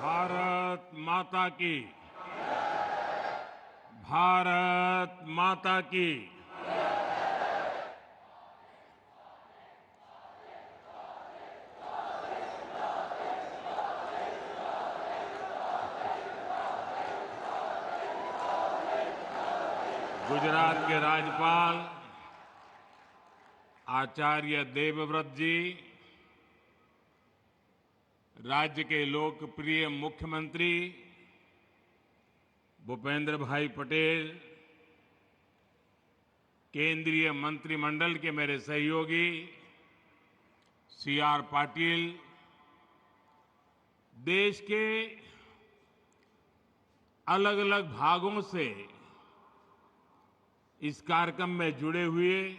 भारत माता की। भारत माता की। गुजरात के राज्यपाल आचार्य देवव्रत जी, राज्य के लोकप्रिय मुख्यमंत्री भूपेंद्र भाई पटेल, केंद्रीय मंत्रिमंडल के मेरे सहयोगी सीआर पाटिल, देश के अलग अलग भागों से इस कार्यक्रम में जुड़े हुए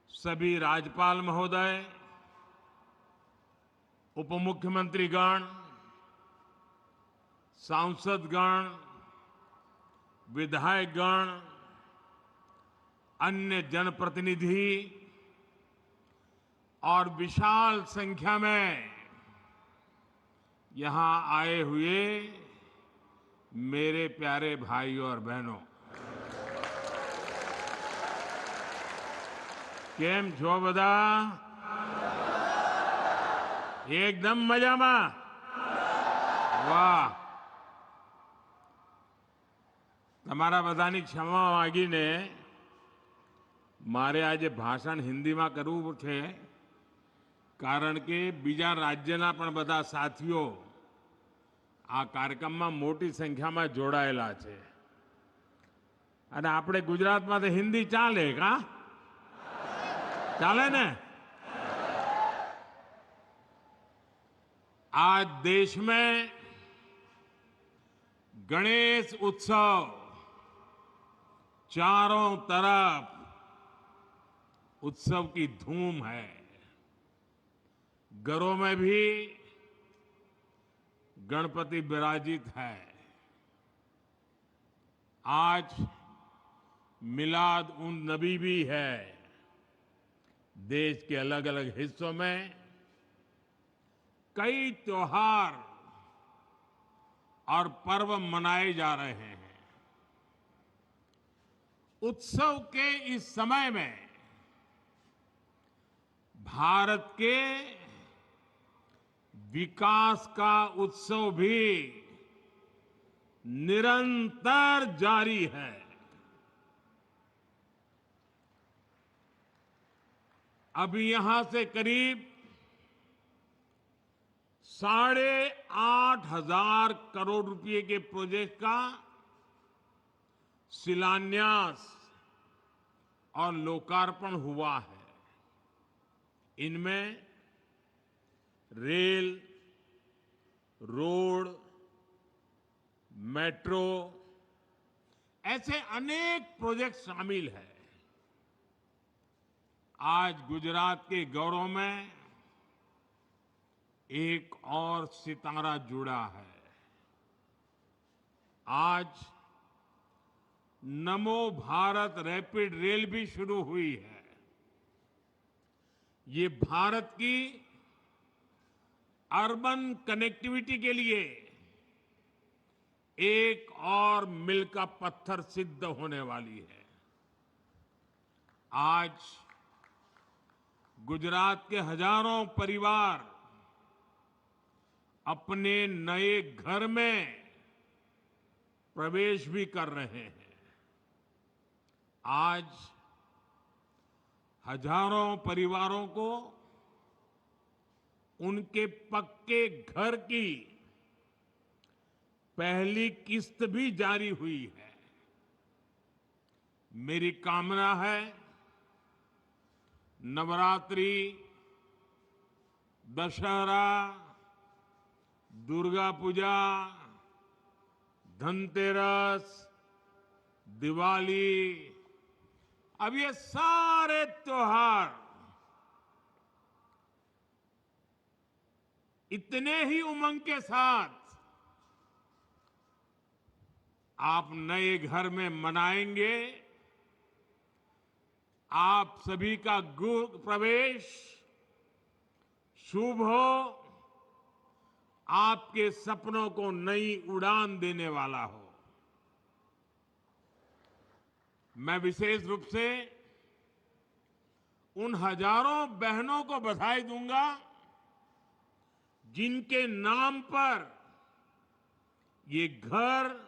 सभी राज्यपाल महोदय, उप मुख्यमंत्रीगण, सांसदगण, विधायकगण, अन्य जनप्रतिनिधि और विशाल संख्या में यहां आए हुए मेरे प्यारे भाइयों और बहनों, केम छो बधा? एकदम मजामा? वाह! તમારા બધાની ક્ષમા માંગીને મારે આજે ભાષણ હિન્દીમાં કરવું છે, કારણ કે બીજા રાજ્યના પણ બધા સાથીઓ આ કાર્યક્રમમાં મોટી સંખ્યામાં જોડાયેલા છે અને આપણે ગુજરાતમાં તો હિન્દી ચાલે કા? ચાલે ને? आज देश में गणेश उत्सव चारों तरफ उत्सव की धूम है। घरों में भी गणपति विराजित है। आज मिलाद उन नबी भी है। देश के अलग अलग हिस्सों में कई त्योहार और पर्व मनाए जा रहे हैं। उत्सव के इस समय में भारत के विकास का उत्सव भी निरंतर जारी है। अभी यहां से करीब 8,500 करोड़ रुपए के प्रोजेक्ट का शिलान्यास और लोकार्पण हुआ है। इनमें रेल, रोड, मेट्रो ऐसे अनेक प्रोजेक्ट शामिल हैं। आज गुजरात के गौरव में एक और सितारा जुड़ा है। आज नमो भारत रैपिड रेल भी शुरू हुई है। ये भारत की अर्बन कनेक्टिविटी के लिए एक और मील का पत्थर सिद्ध होने वाली है। आज गुजरात के हजारों परिवार अपने नए घर में प्रवेश भी कर रहे हैं। आज हजारों परिवारों को उनके पक्के घर की पहली किस्त भी जारी हुई है। मेरी कामना है नवरात्रि, दशहरा, दुर्गा पूजा, धनतेरस, दिवाली, अब ये सारे त्योहार इतने ही उमंग के साथ आप नए घर में मनाएंगे। आप सभी का प्रवेश शुभ हो आपके सपनों को नई उड़ान देने वाला हो। मैं विशेष रूप से उन हजारों बहनों को बधाई दूंगा जिनके नाम पर ये घर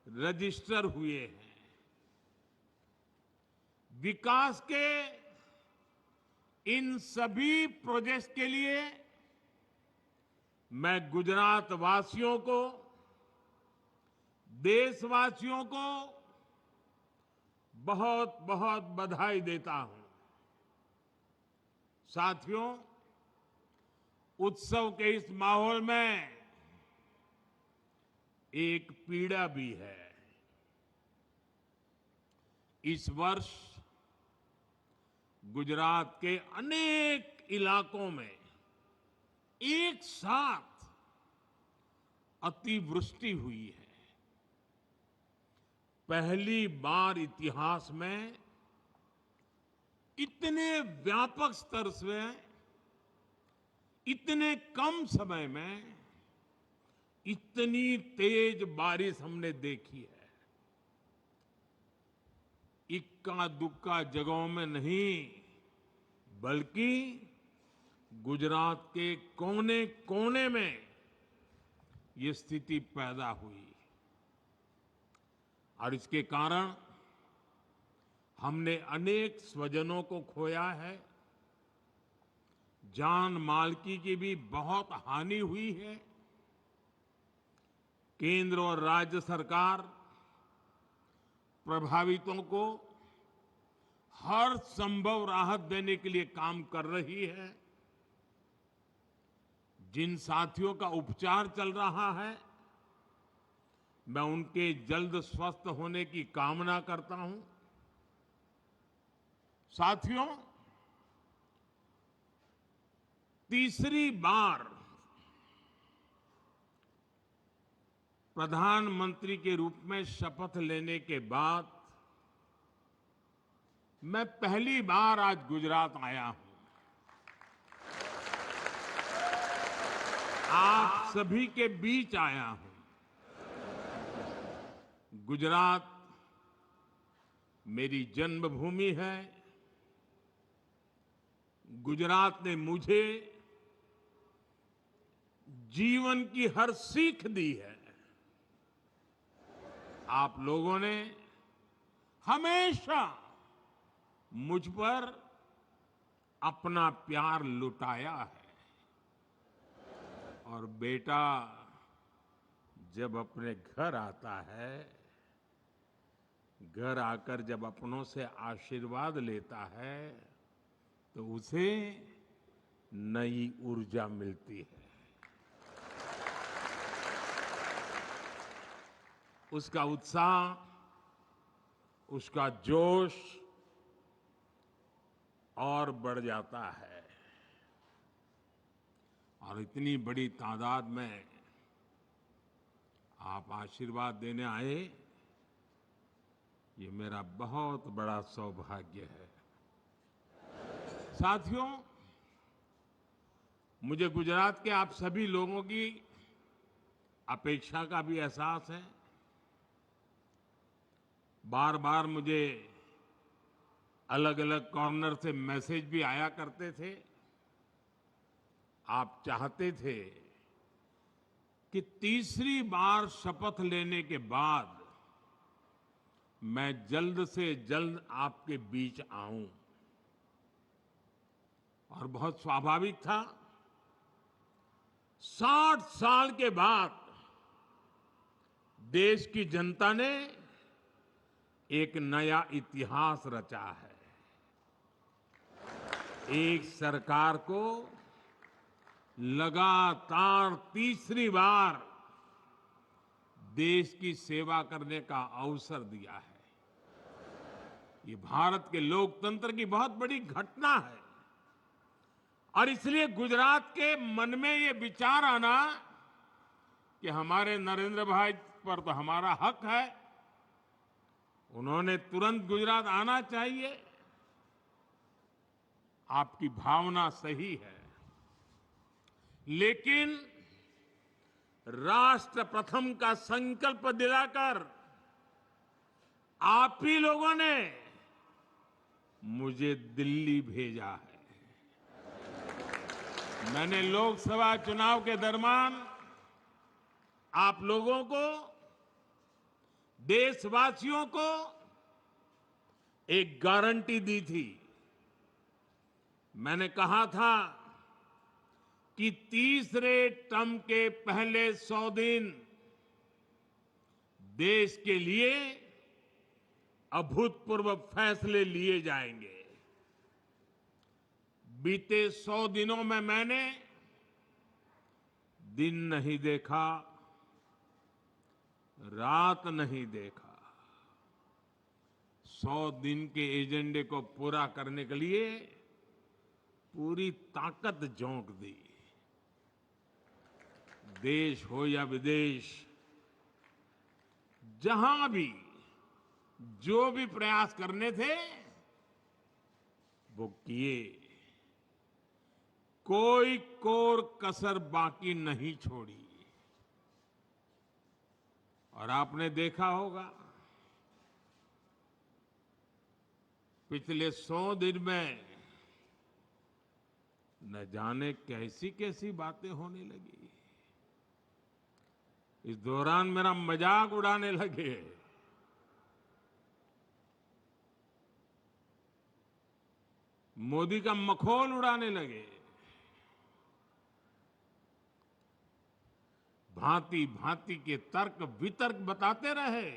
रजिस्टर हुए हैं। विकास के इन सभी प्रोजेक्ट्स के लिए मैं गुजरात वासियों को, देशवासियों को बहुत बहुत बधाई देता हूं। साथियों, उत्सव के इस माहौल में एक पीड़ा भी है। इस वर्ष गुजरात के अनेक इलाकों में एक साथ अतिवृष्टि हुई है। पहली बार इतिहास में इतने व्यापक स्तर से इतने कम समय में इतनी तेज बारिश हमने देखी है। इक्का दुक्का जगहों में नहीं, बल्कि गुजरात के कोने कोने में ये स्थिति पैदा हुई और इसके कारण हमने अनेक स्वजनों को खोया है। जान माल की भी बहुत हानि हुई है। केंद्र और राज्य सरकार प्रभावितों को हर संभव राहत देने के लिए काम कर रही है। जिन साथियों का उपचार चल रहा है, मैं उनके जल्द स्वस्थ होने की कामना करता हूं। साथियों, तीसरी बार प्रधानमंत्री के रूप में शपथ लेने के बाद मैं पहली बार आज गुजरात आया हूं। आप सभी के बीच आया हूं। गुजरात मेरी जन्मभूमि है। गुजरात ने मुझे जीवन की हर सीख दी है। आप लोगों ने हमेशा मुझ पर अपना प्यार लुटाया है। और बेटा जब अपने घर आता है, घर आकर जब अपनों से आशीर्वाद लेता है, तो उसे नई ऊर्जा मिलती है। उसका उत्साह, उसका जोश और बढ़ जाता है। और इतनी बड़ी तादाद में आप आशीर्वाद देने आए, ये मेरा बहुत बड़ा सौभाग्य है। साथियों, मुझे गुजरात के आप सभी लोगों की अपेक्षा का भी एहसास है। बार बार मुझे अलग अलग कॉर्नर से मैसेज भी आया करते थे। आप चाहते थे कि तीसरी बार शपथ लेने के बाद मैं जल्द से जल्द आपके बीच आऊं। और बहुत स्वाभाविक था। 60 साल के बाद देश की जनता ने एक नया इतिहास रचा है। एक सरकार को लगातार तीसरी बार देश की सेवा करने का अवसर दिया है। ये भारत के लोकतंत्र की बहुत बड़ी घटना है। और इसलिए गुजरात के मन में ये विचार आना कि हमारे नरेंद्र भाई पर तो हमारा हक है, उन्होंने तुरंत गुजरात आना चाहिए, आपकी भावना सही है। लेकिन राष्ट्र प्रथम का संकल्प दिलाकर आप ही लोगों ने मुझे दिल्ली भेजा है। मैंने लोकसभा चुनाव के दरमियान आप लोगों को, देशवासियों को एक गारंटी दी थी। मैंने कहा था कि तीसरे टर्म के पहले 100 दिन देश के लिए अभूतपूर्व फैसले लिए जाएंगे। बीते 100 दिनों में मैंने दिन नहीं देखा, रात नहीं देखा। 100 दिन के एजेंडे को पूरा करने के लिए पूरी ताकत झोंक दी। देश हो या विदेश, जहां भी जो भी प्रयास करने थे वो किए। कोई कोर कसर बाकी नहीं छोड़ी। और आपने देखा होगा पिछले 100 दिन में न जाने कैसी कैसी बातें होने लगी। इस दौरान मेरा मजाक उड़ाने लगे। मोदी का मखौल उड़ाने लगे। भांति भांति के तर्क वितर्क बताते रहे,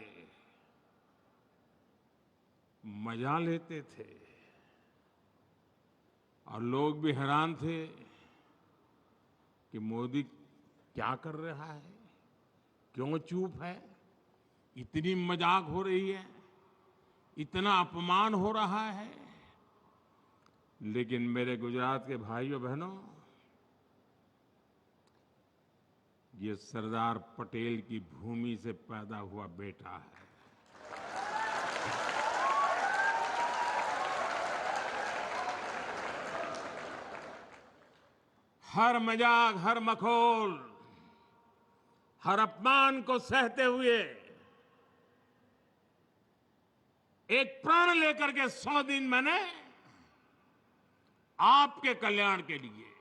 मजा लेते थे। और लोग भी हैरान थे कि मोदी क्या कर रहा है, क्यों चुप है, इतनी मजाक हो रही है, इतना अपमान हो रहा है। लेकिन मेरे गुजरात के भाइयों बहनों, ये सरदार पटेल की भूमि से पैदा हुआ बेटा है। हर मजाक, हर मखौल, हर अपमान को सहते हुए एक प्रण लेकर के 100 दिन मैंने आपके कल्याण के लिए,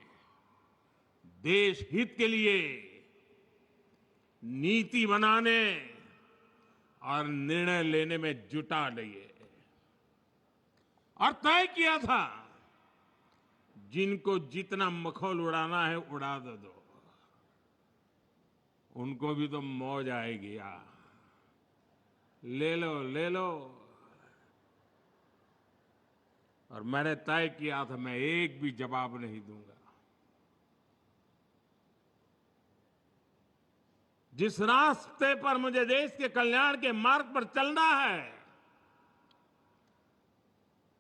देश हित के लिए नीति बनाने और निर्णय लेने में जुटा लिए। और तय किया था जिनको जितना मखौल उड़ाना है उड़ा दो, उनको भी तो मौज आएगी यार। ले लो ले लो। और मैंने तय किया था मैं एक भी जवाब नहीं दूंगा। जिस रास्ते पर मुझे देश के कल्याण के मार्ग पर चलना है,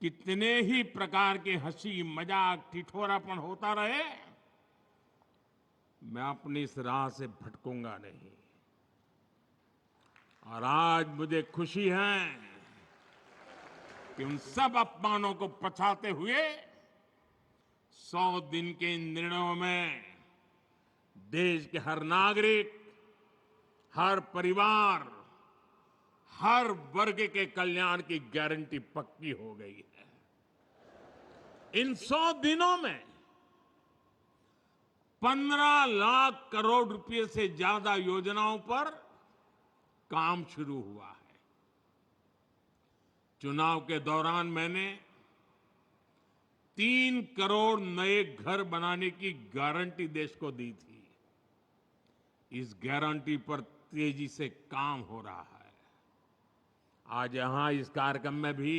कितने ही प्रकार के हंसी मजाक ठिठोरापन होता रहे, मैं अपनी इस राह से भटकूंगा नहीं। और आज मुझे खुशी है कि उन सब अपमानों को पछाते हुए 100 दिन के इन निर्णयों में देश के हर नागरिक, हर परिवार, हर वर्ग के कल्याण की गारंटी पक्की हो गई है। इन 100 दिनों में 15 लाख करोड़ रुपए से ज्यादा योजनाओं पर काम शुरू हुआ है। चुनाव के दौरान मैंने 3 करोड़ नए घर बनाने की गारंटी देश को दी थी। इस गारंटी पर तेजी से काम हो रहा है। आज यहां इस कार्यक्रम में भी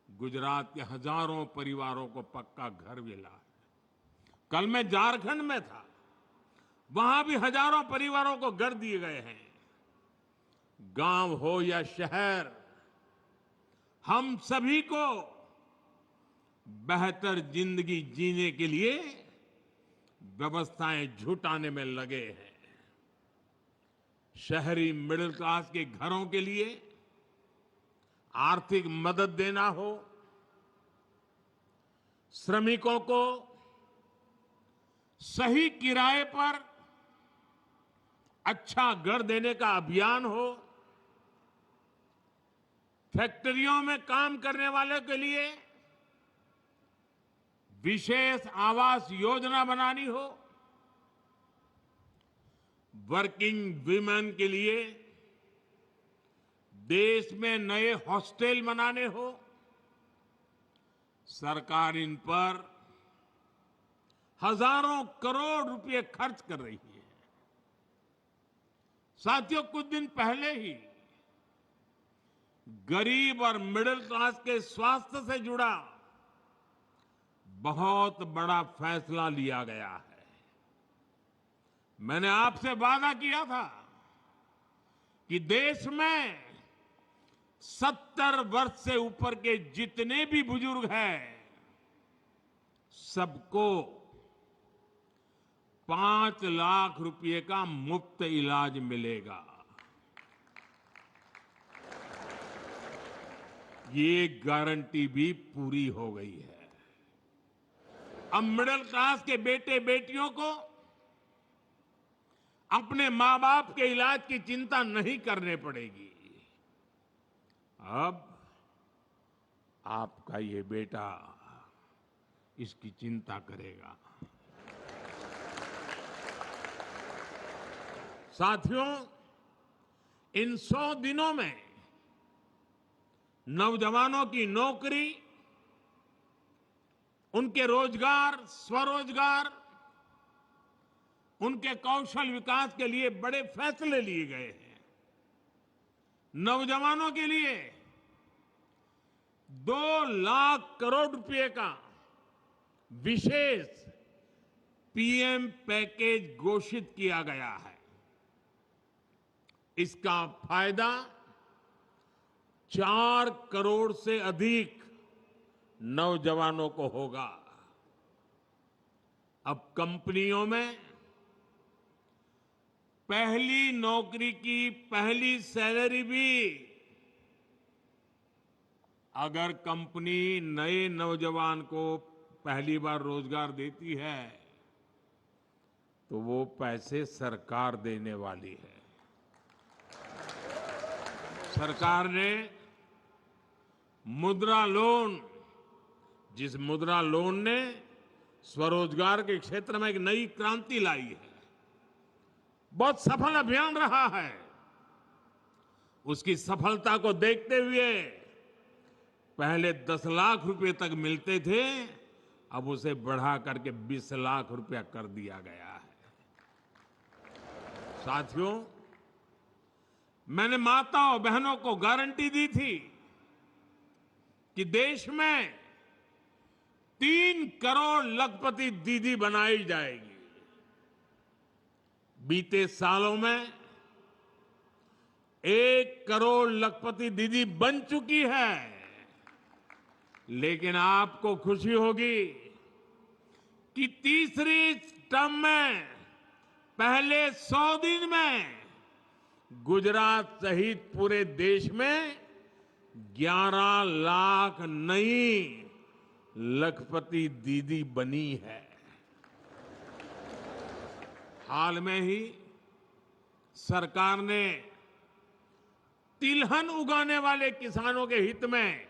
गुजरात के हजारों परिवारों को पक्का घर मिला है। कल मैं झारखंड में था, वहां भी हजारों परिवारों को घर दिए गए हैं। गांव हो या शहर, हम सभी को बेहतर जिंदगी जीने के लिए व्यवस्थाएं जुटाने में लगे हैं। शहरी मिडिल क्लास के घरों के लिए आर्थिक मदद देना हो, श्रमिकों को सही किराए पर अच्छा घर देने का अभियान हो, फैक्ट्रियों में काम करने वालों के लिए विशेष आवास योजना बनानी हो, वर्किंग विमेन के लिए देश में नए हॉस्टल बनाने हो, सरकार इन पर हजारों करोड़ रुपए खर्च कर रही है। साथियों, कुछ दिन पहले ही गरीब और मिडिल क्लास के स्वास्थ्य से जुड़ा बहुत बड़ा फैसला लिया गया है। मैंने आपसे वादा किया था कि देश में 70 वर्ष से ऊपर के जितने भी बुजुर्ग हैं, सबको 5 लाख रुपए का मुफ्त इलाज मिलेगा। ये गारंटी भी पूरी हो गई है। अब मिडिल क्लास के बेटे बेटियों को अपने मां बाप के इलाज की चिंता नहीं करने पड़ेगी। अब आपका ये बेटा इसकी चिंता करेगा। साथियों, इन 100 दिनों में नौजवानों की नौकरी, उनके रोजगार, स्वरोजगार, उनके कौशल विकास के लिए बड़े फैसले लिए गए हैं। नौजवानों के लिए 2 लाख करोड़ रुपए का विशेष पीएम पैकेज घोषित किया गया है। इसका फायदा 4 करोड़ से अधिक नौजवानों को होगा। अब कंपनियों में पहली नौकरी की पहली सैलरी भी अगर कंपनी नए नौजवान को पहली बार रोजगार देती है तो वो पैसे सरकार देने वाली है। सरकार ने मुद्रा लोन, जिस मुद्रा लोन ने स्वरोजगार के क्षेत्र में एक नई क्रांति लाई है, बहुत सफल अभियान रहा है। उसकी सफलता को देखते हुए पहले 10 लाख रुपए तक मिलते थे, अब उसे बढ़ा करके 20 लाख रुपया कर दिया गया है। साथियों, मैंने माताओं बहनों को गारंटी दी थी कि देश में 3 करोड़ लखपति दीदी बनाई जाएगी। बीते सालों में 1 करोड़ लखपति दीदी बन चुकी है। लेकिन आपको खुशी होगी कि तीसरी टर्म में पहले 100 दिन में गुजरात सहित पूरे देश में 11 लाख नई लखपति दीदी बनी है। हाल में ही सरकार ने तिलहन उगाने वाले किसानों के हित में,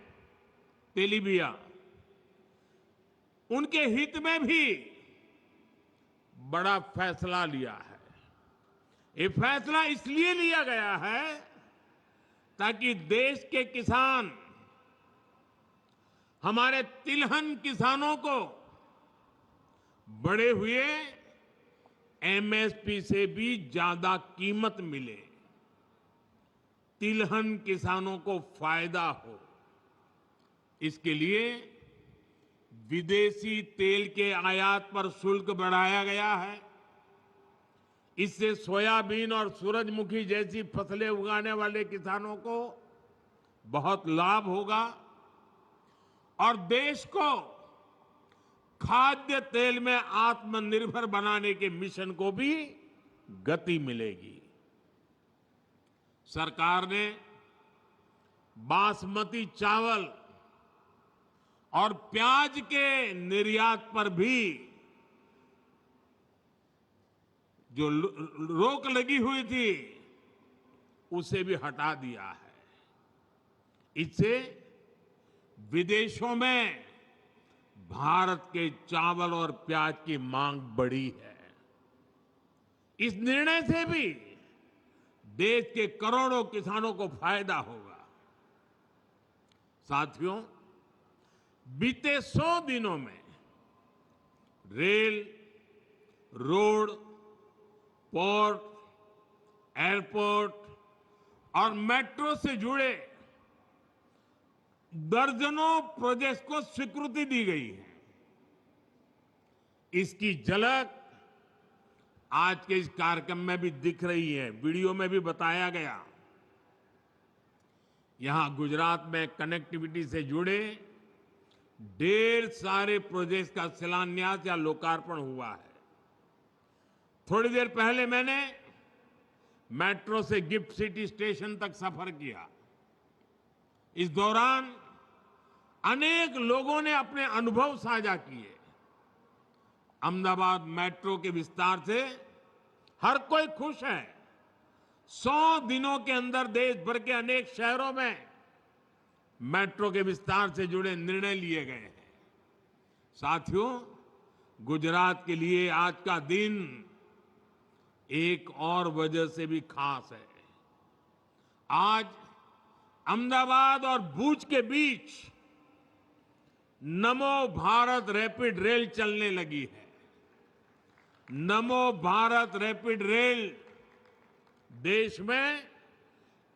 तेलीबिया, उनके हित में भी बड़ा फैसला लिया है। ये फैसला इसलिए लिया गया है ताकि देश के किसान, हमारे तिलहन किसानों को बढ़े हुए एमएसपी से भी ज्यादा कीमत मिले, तिलहन किसानों को फायदा हो। इसके लिए विदेशी तेल के आयात पर शुल्क बढ़ाया गया है। इससे सोयाबीन और सूरजमुखी जैसी फसलें उगाने वाले किसानों को बहुत लाभ होगा और देश को खाद्य तेल में आत्मनिर्भर बनाने के मिशन को भी गति मिलेगी। सरकार ने बासमती चावल और प्याज के निर्यात पर भी जो रोक लगी हुई थी उसे भी हटा दिया है। इससे विदेशों में भारत के चावल और प्याज की मांग बढ़ी है। इस निर्णय से भी देश के करोड़ों किसानों को फायदा होगा। साथियों, बीते 100 दिनों में रेल, रोड, पोर्ट, एयरपोर्ट और मेट्रो से जुड़े दर्जनों प्रोजेक्ट्स को स्वीकृति दी गई है। इसकी झलक आज के इस कार्यक्रम में भी दिख रही है, वीडियो में भी बताया गया। यहां गुजरात में कनेक्टिविटी से जुड़े ढेर सारे प्रोजेक्ट्स का शिलान्यास या लोकार्पण हुआ है। थोड़ी देर पहले मैंने मेट्रो से गिफ्ट सिटी स्टेशन तक सफर किया। इस दौरान अनेक लोगों ने अपने अनुभव साझा किए। अहमदाबाद मेट्रो के विस्तार से हर कोई खुश है। 100 दिनों के अंदर देश भर के अनेक शहरों में मेट्रो के विस्तार से जुड़े निर्णय लिए गए हैं। साथियों, गुजरात के लिए आज का दिन एक और वजह से भी खास है। आज अहमदाबाद और भुज के बीच नमो भारत रैपिड रेल चलने लगी है। नमो भारत रैपिड रेल देश में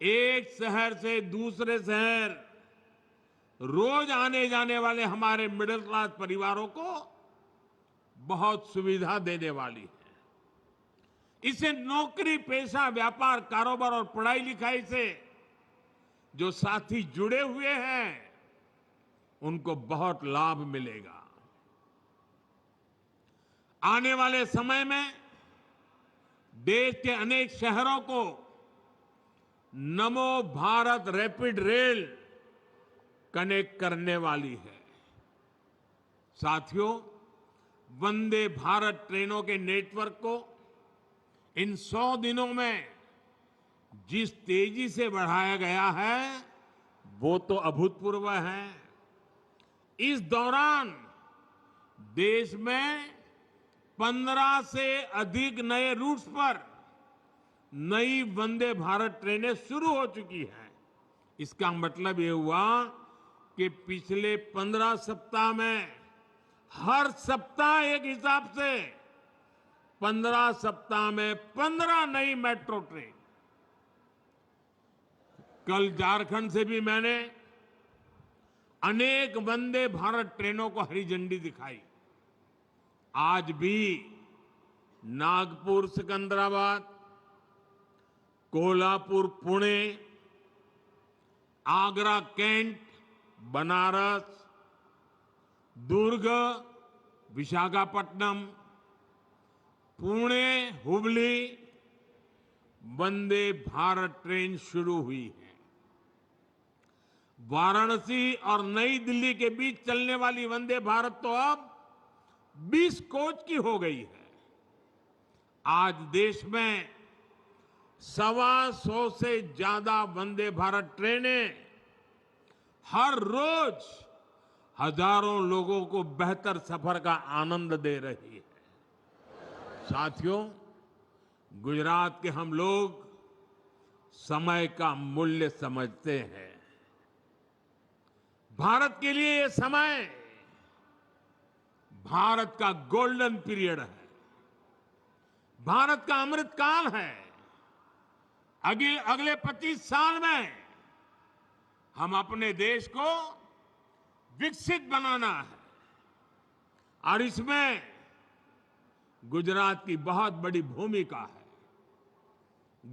एक शहर से दूसरे शहर रोज आने जाने वाले हमारे मिडिल क्लास परिवारों को बहुत सुविधा देने वाली है। इससे नौकरी, पेशा, व्यापार, कारोबार और पढ़ाई लिखाई से जो साथी जुड़े हुए हैं उनको बहुत लाभ मिलेगा। आने वाले समय में देश के अनेक शहरों को नमो भारत रैपिड रेल कनेक्ट करने वाली है। साथियों, वंदे भारत ट्रेनों के नेटवर्क को इन 100 दिनों में जिस तेजी से बढ़ाया गया है वो तो अभूतपूर्व है। इस दौरान देश में 15 से अधिक नए रूट्स पर नई वंदे भारत ट्रेनें शुरू हो चुकी हैं। इसका मतलब ये हुआ कि पिछले 15 सप्ताह में हर सप्ताह एक हिसाब से 15 सप्ताह में 15 नई मेट्रो ट्रेन। कल झारखंड से भी मैंने अनेक वंदे भारत ट्रेनों को हरी झंडी दिखाई। आज भी नागपुर सिकंदराबाद, कोल्हापुर पुणे, आगरा कैंट, बनारस, दुर्ग विशाखापट्टनम, पुणे हुबली वंदे भारत ट्रेन शुरू हुई है। वाराणसी और नई दिल्ली के बीच चलने वाली वंदे भारत तो अब 20 कोच की हो गई है। आज देश में 125 से ज्यादा वंदे भारत ट्रेनें हर रोज हजारों लोगों को बेहतर सफर का आनंद दे रही है। साथियों, गुजरात के हम लोग समय का मूल्य समझते हैं। भारत के लिए ये समय भारत का गोल्डन पीरियड है, भारत का अमृत काल है। अगले 25 साल में हम अपने देश को विकसित बनाना है और इसमें गुजरात की बहुत बड़ी भूमिका है।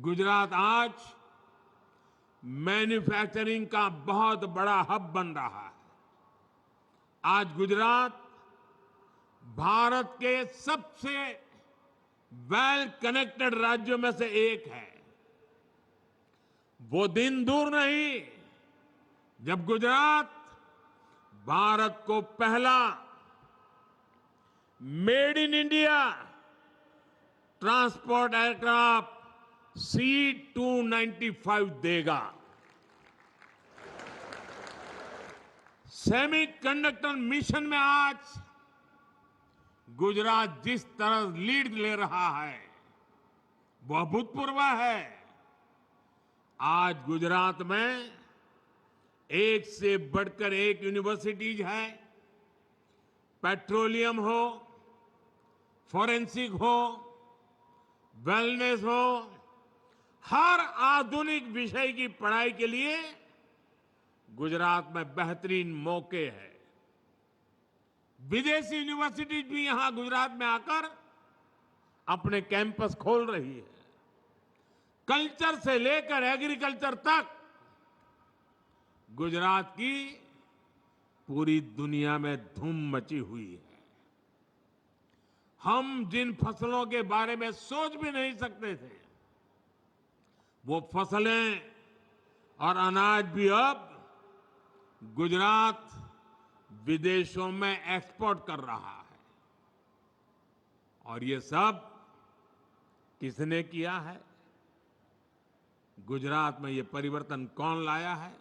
गुजरात आज मैन्युफैक्चरिंग का बहुत बड़ा हब बन रहा है। आज गुजरात भारत के सबसे वेल कनेक्टेड राज्यों में से एक है। वो दिन दूर नहीं जब गुजरात भारत को पहला made in India transport aircraft C-295 देगा। सेमीकंडक्टर मिशन में आज गुजरात जिस तरह लीड ले रहा है वह अभूतपूर्व है। आज गुजरात में एक से बढ़कर एक यूनिवर्सिटीज है। पेट्रोलियम हो, फॉरेंसिक हो, वेलनेस हो, हर आधुनिक विषय की पढ़ाई के लिए गुजरात में बेहतरीन मौके हैं। विदेशी यूनिवर्सिटीज भी यहां गुजरात में आकर अपने कैंपस खोल रही है। कल्चर से लेकर एग्रीकल्चर तक गुजरात की पूरी दुनिया में धूम मची हुई है। हम जिन फसलों के बारे में सोच भी नहीं सकते थे, वो फसलें और अनाज भी अब गुजरात विदेशों में एक्सपोर्ट कर रहा है। और ये सब किसने किया है? गुजरात में ये परिवर्तन कौन लाया है?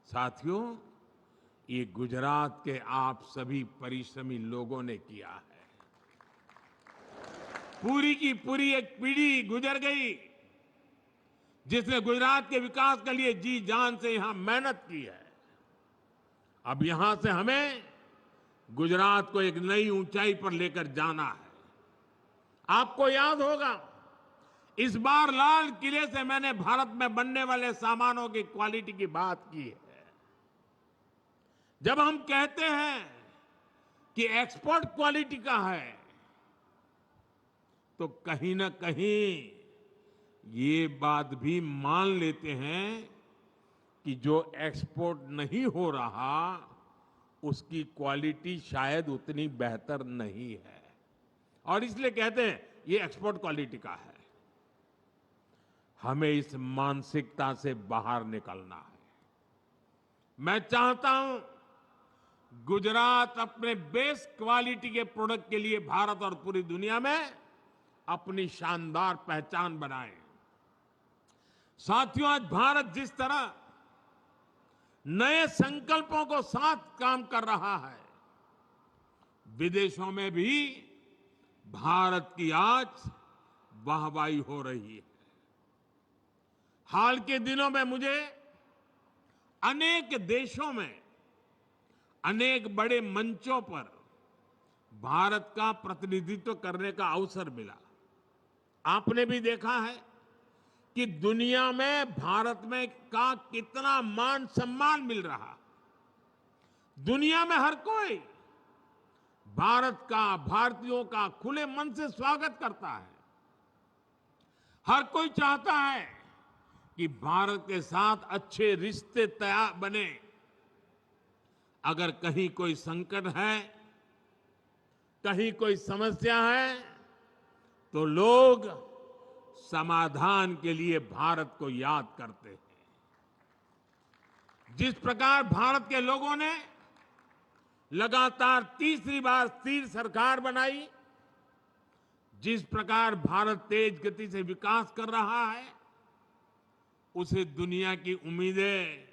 साथियों, ये गुजरात के आप सभी परिश्रमी लोगों ने किया है। पूरी की पूरी एक पीढ़ी गुजर गई जिसने गुजरात के विकास के लिए जी जान से यहां मेहनत की है। अब यहां से हमें गुजरात को एक नई ऊंचाई पर लेकर जाना है। आपको याद होगा, इस बार लाल किले से मैंने भारत में बनने वाले सामानों की क्वालिटी की बात की है। जब हम कहते हैं कि एक्सपोर्ट क्वालिटी का है, तो कहीं ना कहीं ये बात भी मान लेते हैं कि जो एक्सपोर्ट नहीं हो रहा उसकी क्वालिटी शायद उतनी बेहतर नहीं है, और इसलिए कहते हैं ये एक्सपोर्ट क्वालिटी का है। हमें इस मानसिकता से बाहर निकलना है। मैं चाहता हूं गुजरात अपने बेस्ट क्वालिटी के प्रोडक्ट के लिए भारत और पूरी दुनिया में अपनी शानदार पहचान बनाए। साथियों, आज भारत जिस तरह नए संकल्पों को साथ काम कर रहा है, विदेशों में भी भारत की आज वाहवाही हो रही है। हाल के दिनों में मुझे अनेक देशों में अनेक बड़े मंचों पर भारत का प्रतिनिधित्व करने का अवसर मिला। आपने भी देखा है कि दुनिया में भारत में का कितना मान सम्मान मिल रहा। दुनिया में हर कोई भारत का, भारतीयों का खुले मन से स्वागत करता है। हर कोई चाहता है कि भारत के साथ अच्छे रिश्ते तैयार बने। अगर कहीं कोई संकट है, कहीं कोई समस्या है, तो लोग समाधान के लिए भारत को याद करते हैं। जिस प्रकार भारत के लोगों ने लगातार तीसरी बार स्थिर सरकार बनाई, जिस प्रकार भारत तेज गति से विकास कर रहा है, उसे दुनिया की उम्मीदें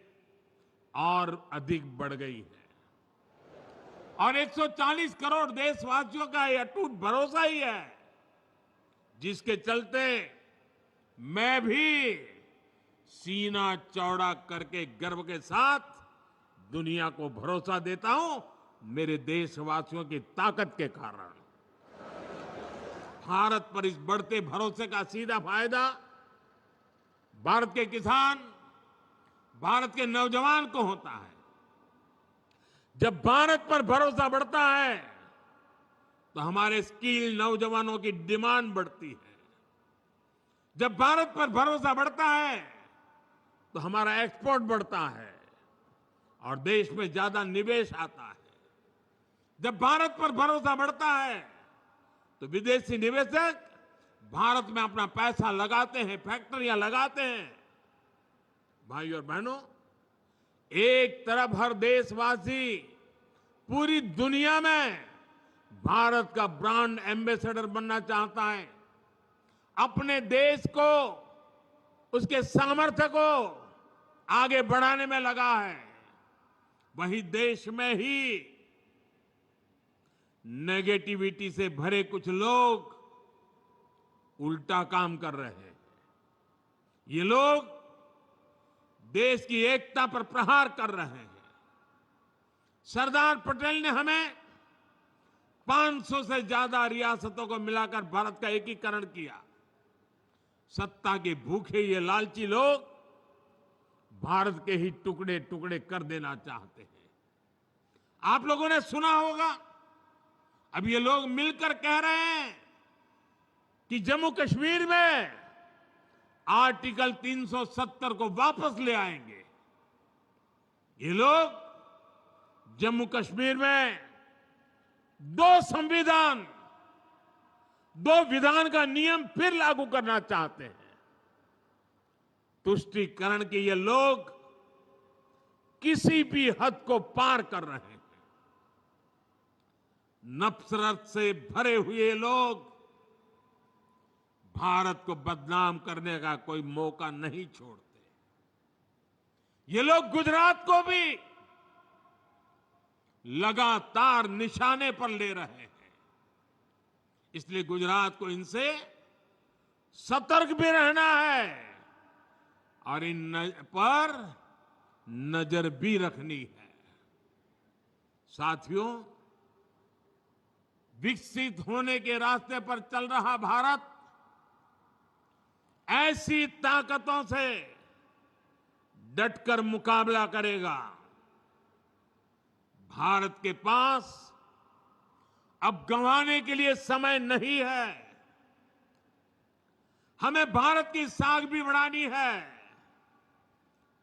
और अधिक बढ़ गई है। और 140 करोड़ देशवासियों का यह अटूट भरोसा ही है जिसके चलते मैं भी सीना चौड़ा करके गर्व के साथ दुनिया को भरोसा देता हूं, मेरे देशवासियों की ताकत के कारण। भारत पर इस बढ़ते भरोसे का सीधा फायदा भारत के किसान, भारत के नौजवान को होता है। जब भारत पर भरोसा बढ़ता है तो हमारे स्किल नौजवानों की डिमांड बढ़ती है। जब भारत पर भरोसा बढ़ता है तो हमारा एक्सपोर्ट बढ़ता है और देश में ज्यादा निवेश आता है। जब भारत पर भरोसा बढ़ता है तो विदेशी निवेशक भारत में अपना पैसा लगाते हैं, फैक्ट्रियां लगाते हैं। भाइयों और बहनों, एक तरफ हर देशवासी पूरी दुनिया में भारत का ब्रांड एम्बेसडर बनना चाहता है, अपने देश को, उसके सामर्थ्य को आगे बढ़ाने में लगा है, वहीं देश में ही नेगेटिविटी से भरे कुछ लोग उल्टा काम कर रहे हैं। ये लोग देश की एकता पर प्रहार कर रहे हैं। सरदार पटेल ने हमें 500 से ज्यादा रियासतों को मिलाकर भारत का एकीकरण किया। सत्ता के भूखे ये लालची लोग भारत के ही टुकड़े टुकड़े कर देना चाहते हैं। आप लोगों ने सुना होगा, अब ये लोग मिलकर कह रहे हैं कि जम्मू कश्मीर में आर्टिकल 370 को वापस ले आएंगे। ये लोग जम्मू कश्मीर में दो विधान का नियम फिर लागू करना चाहते हैं। तुष्टीकरण के ये लोग किसी भी हद को पार कर रहे हैं। नफरत से भरे हुए लोग भारत को बदनाम करने का कोई मौका नहीं छोड़ते। ये लोग गुजरात को भी लगातार निशाने पर ले रहे हैं। इसलिए गुजरात को इनसे सतर्क भी रहना है और इन पर नजर भी रखनी है। साथियों, विकसित होने के रास्ते पर चल रहा भारत ऐसी ताकतों से डटकर मुकाबला करेगा। भारत के पास अब गंवाने के लिए समय नहीं है। हमें भारत की साख भी बढ़ानी है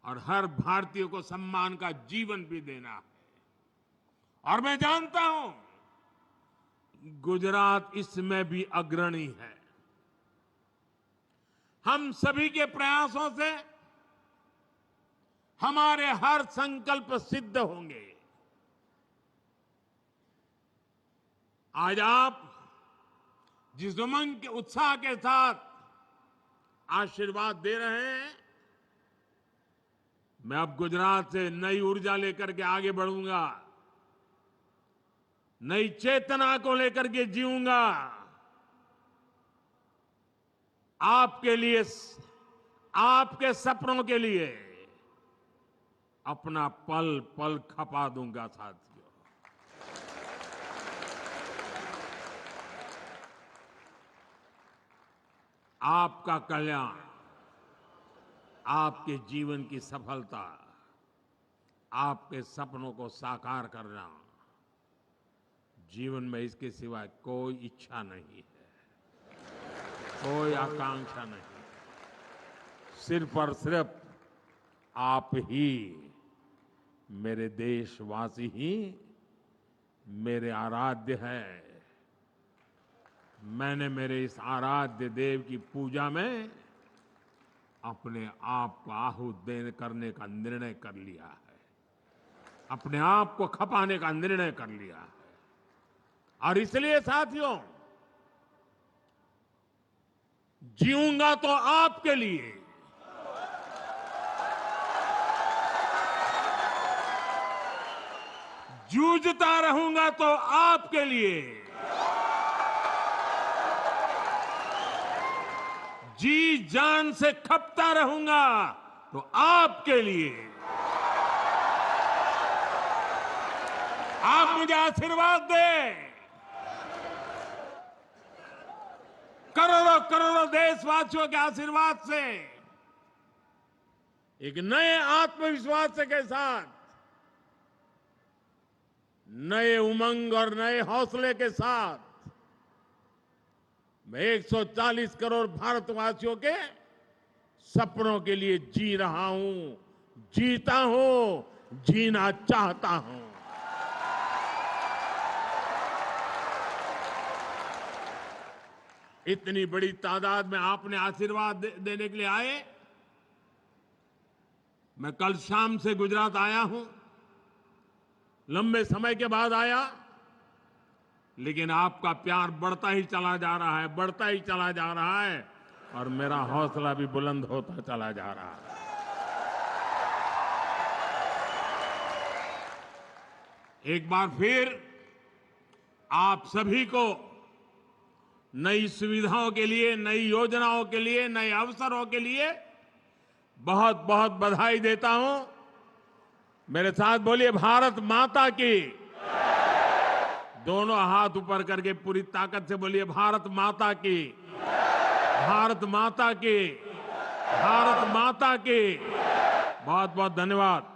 और हर भारतीय को सम्मान का जीवन भी देना है। और मैं जानता हूं गुजरात इसमें भी अग्रणी है। हम सभी के प्रयासों से हमारे हर संकल्प सिद्ध होंगे। आज आप जिस उमंग के उत्साह के साथ आशीर्वाद दे रहे हैं, मैं अब गुजरात से नई ऊर्जा लेकर के आगे बढ़ूंगा, नई चेतना को लेकर के जीऊंगा। आपके लिए, आपके सपनों के लिए अपना पल पल खपा दूंगा। साथियों, आपका कल्याण, आपके जीवन की सफलता, आपके सपनों को साकार करना, जीवन में इसके सिवाय कोई इच्छा नहीं है, कोई आकांक्षा नहीं। सिर्फ और सिर्फ आप ही, मेरे देशवासी ही मेरे आराध्य हैं। मैंने मेरे इस आराध्य देव की पूजा में अपने आप को आहूत देने करने का निर्णय कर लिया है, अपने आप को खपाने का निर्णय कर लिया है। और इसलिए साथियों, जीऊंगा तो आपके लिए, जूझता रहूंगा तो आपके लिए, जी जान से खपता रहूंगा तो आपके लिए। आप मुझे आशीर्वाद दें। करोड़ों करोड़ों देशवासियों के आशीर्वाद से, एक नए आत्मविश्वास के साथ, नए उमंग और नए हौसले के साथ मैं 140 करोड़ भारतवासियों के सपनों के लिए जी रहा हूं, जीता हूं, जीना चाहता हूं। इतनी बड़ी तादाद में आपने आशीर्वाद देने के लिए आए। मैं कल शाम से गुजरात आया हूं, लंबे समय के बाद आया, लेकिन आपका प्यार बढ़ता ही चला जा रहा है, बढ़ता ही चला जा रहा है। और मेरा हौसला भी बुलंद होता चला जा रहा है। एक बार फिर आप सभी को नई सुविधाओं के लिए, नई योजनाओं के लिए, नए अवसरों के लिए बहुत बहुत बधाई देता हूं। मेरे साथ बोलिए भारत माता की। दोनों हाथ ऊपर करके पूरी ताकत से बोलिए भारत माता की, भारत माता की, भारत माता की। बहुत बहुत धन्यवाद।